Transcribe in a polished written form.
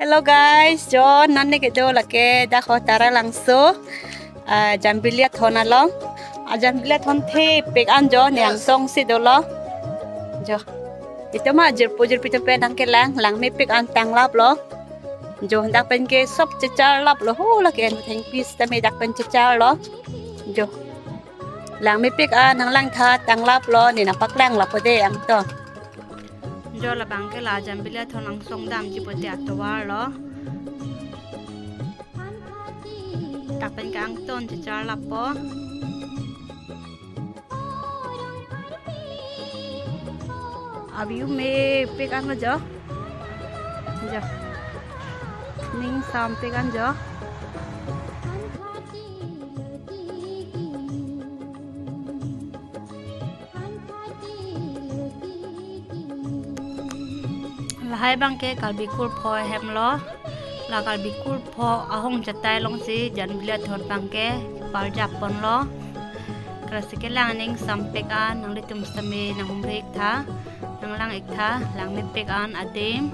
Hello guys, John, nanti kita lagi dah kau tara langsung jambilia thon along. Jambilia thon the pek an John yang song si dolo. Jo, itu mah jerpu pitu pe nang ke lang me pek an tang lap lo. Jo dak pen ke sop cecar lap lo ho lagi en theng pis ta me dak pen cecar lo. Jo, lang me pek an nang lang tha tang lap lo ni na pak lang lap de ang to. Jo la bang ke la jambilia thon ang song dam ji pote atwar lo. Tak pen kang ton cecar lap po. Abiu me pek an jo. Jo. Ning sam pek an jo. Lahai bang ke kalbi kur pho hem lo. La kalbi kur pho ahong jatai long si jan bilia thon bang ke par jap pon lo. Klasik lang ning sam pek an nang litum same nang humrek tha. Nang lang ik tha lang me pek an adim.